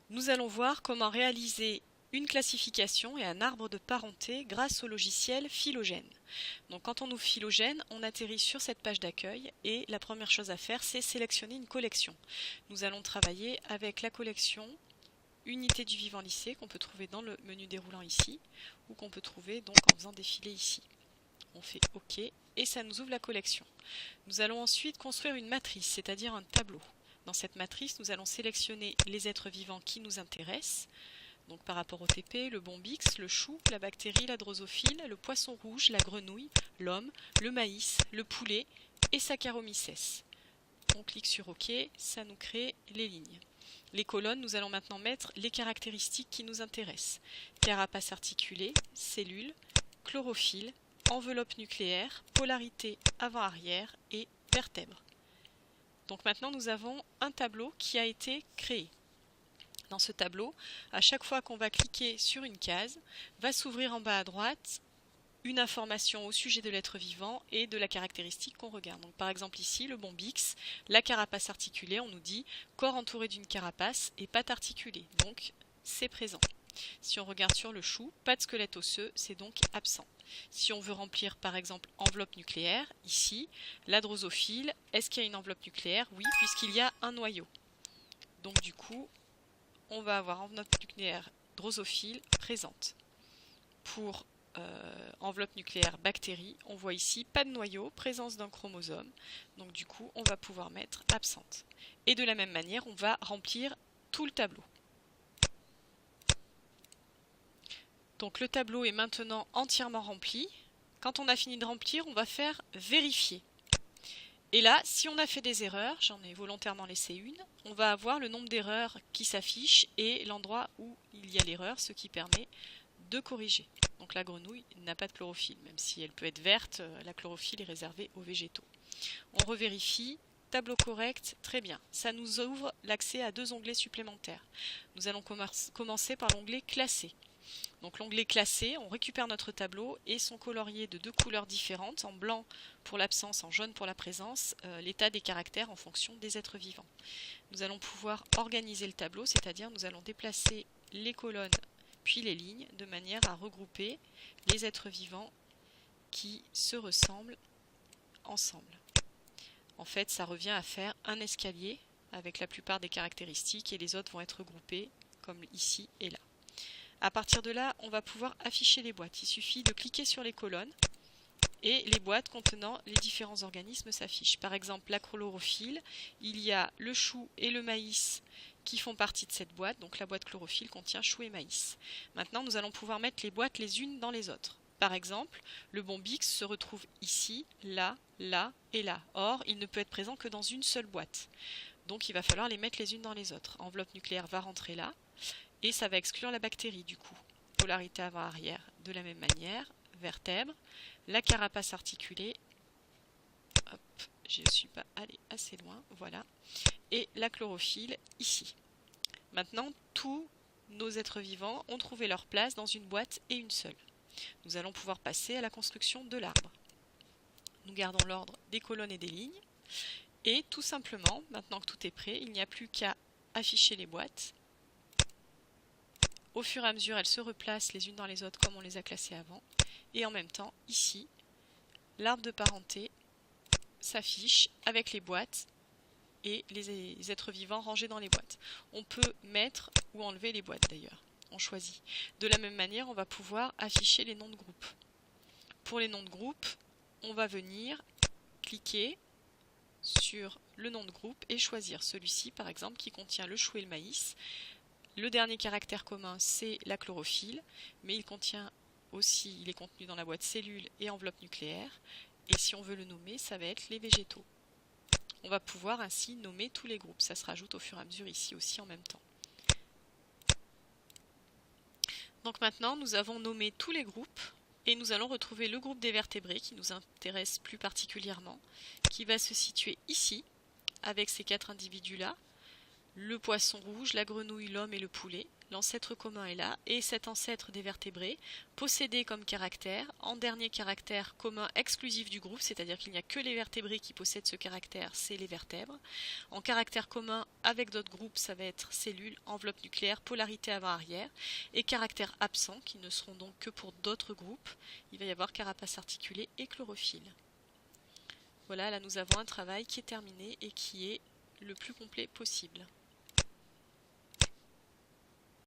Nous allons voir comment réaliser une classification et un arbre de parenté grâce au logiciel Phylogène. Donc quand on ouvre Phylogène, on atterrit sur cette page d'accueil et la première chose à faire, c'est sélectionner une collection. Nous allons travailler avec la collection Unité du vivant lycée qu'on peut trouver dans le menu déroulant ici ou qu'on peut trouver donc en faisant défiler ici. On fait OK et ça nous ouvre la collection. Nous allons ensuite construire une matrice, c'est-à-dire un tableau. Dans cette matrice, nous allons sélectionner les êtres vivants qui nous intéressent. Donc par rapport au TP, le bombix, le chou, la bactérie, la drosophile, le poisson rouge, la grenouille, l'homme, le maïs, le poulet et Saccharomyces. On clique sur OK, ça nous crée les lignes. Les colonnes, nous allons maintenant mettre les caractéristiques qui nous intéressent. Carapace articulée, cellules, chlorophylle, enveloppe nucléaire, polarité avant-arrière et vertèbres. Donc maintenant nous avons un tableau qui a été créé. Dans ce tableau, à chaque fois qu'on va cliquer sur une case, va s'ouvrir en bas à droite une information au sujet de l'être vivant et de la caractéristique qu'on regarde. Donc, par exemple ici, le bombix, la carapace articulée, on nous dit corps entouré d'une carapace et pattes articulées. Donc c'est présent. Si on regarde sur le chou, pas de squelette osseux, c'est donc absent. Si on veut remplir par exemple enveloppe nucléaire, ici, la drosophile, est-ce qu'il y a une enveloppe nucléaire? Oui, puisqu'il y a un noyau. Donc du coup, on va avoir enveloppe nucléaire drosophile présente. Pour enveloppe nucléaire bactérie, on voit ici pas de noyau, présence d'un chromosome, donc du coup on va pouvoir mettre absente. Et de la même manière, on va remplir tout le tableau. Donc le tableau est maintenant entièrement rempli. Quand on a fini de remplir, on va faire vérifier. Et là, si on a fait des erreurs, j'en ai volontairement laissé une, on va avoir le nombre d'erreurs qui s'affiche et l'endroit où il y a l'erreur, ce qui permet de corriger. Donc la grenouille n'a pas de chlorophylle, même si elle peut être verte, la chlorophylle est réservée aux végétaux. On revérifie, tableau correct, très bien. Ça nous ouvre l'accès à 2 onglets supplémentaires. Nous allons commencer par l'onglet classé. Donc l'onglet classé, on récupère notre tableau et sont coloriés de 2 couleurs différentes, en blanc pour l'absence, en jaune pour la présence, l'état des caractères en fonction des êtres vivants. Nous allons pouvoir organiser le tableau, c'est-à-dire nous allons déplacer les colonnes puis les lignes de manière à regrouper les êtres vivants qui se ressemblent ensemble. En fait, ça revient à faire un escalier avec la plupart des caractéristiques et les autres vont être regroupés comme ici et là. À partir de là, on va pouvoir afficher les boîtes. Il suffit de cliquer sur les colonnes et les boîtes contenant les différents organismes s'affichent. Par exemple, la chlorophylle, il y a le chou et le maïs qui font partie de cette boîte. Donc la boîte chlorophylle contient chou et maïs. Maintenant, nous allons pouvoir mettre les boîtes les unes dans les autres. Par exemple, le bombix se retrouve ici, là, là et là. Or, il ne peut être présent que dans une seule boîte. Donc il va falloir les mettre les unes dans les autres. Enveloppe nucléaire va rentrer là. Et ça va exclure la bactérie du coup. Polarité avant-arrière de la même manière, vertèbre, la carapace articulée, hop, je ne suis pas allée assez loin, voilà, et la chlorophylle ici. Maintenant, tous nos êtres vivants ont trouvé leur place dans une boîte et une seule. Nous allons pouvoir passer à la construction de l'arbre. Nous gardons l'ordre des colonnes et des lignes, et tout simplement, maintenant que tout est prêt, il n'y a plus qu'à afficher les boîtes. Au fur et à mesure, elles se replacent les unes dans les autres comme on les a classées avant. Et en même temps, ici, l'arbre de parenté s'affiche avec les boîtes et les êtres vivants rangés dans les boîtes. On peut mettre ou enlever les boîtes d'ailleurs. On choisit. De la même manière, on va pouvoir afficher les noms de groupe. Pour les noms de groupe, on va venir cliquer sur le nom de groupe et choisir celui-ci, par exemple, qui contient le chou et le maïs. Le dernier caractère commun, c'est la chlorophylle, mais il contient aussi, il est contenu dans la boîte cellules et enveloppe nucléaire. Et si on veut le nommer, ça va être les végétaux. On va pouvoir ainsi nommer tous les groupes. Ça se rajoute au fur et à mesure ici aussi en même temps. Donc maintenant, nous avons nommé tous les groupes et nous allons retrouver le groupe des vertébrés qui nous intéresse plus particulièrement, qui va se situer ici avec ces 4 individus-là. le poisson rouge, la grenouille, l'homme et le poulet. L'ancêtre commun est là, et cet ancêtre des vertébrés, possédé comme caractère, en dernier caractère commun exclusif du groupe, c'est-à-dire qu'il n'y a que les vertébrés qui possèdent ce caractère, c'est les vertèbres. En caractère commun avec d'autres groupes, ça va être cellule, enveloppe nucléaire, polarité avant-arrière, et caractère absent, qui ne seront donc que pour d'autres groupes. Il va y avoir carapace articulée et chlorophylle. Voilà, là nous avons un travail qui est terminé et qui est le plus complet possible.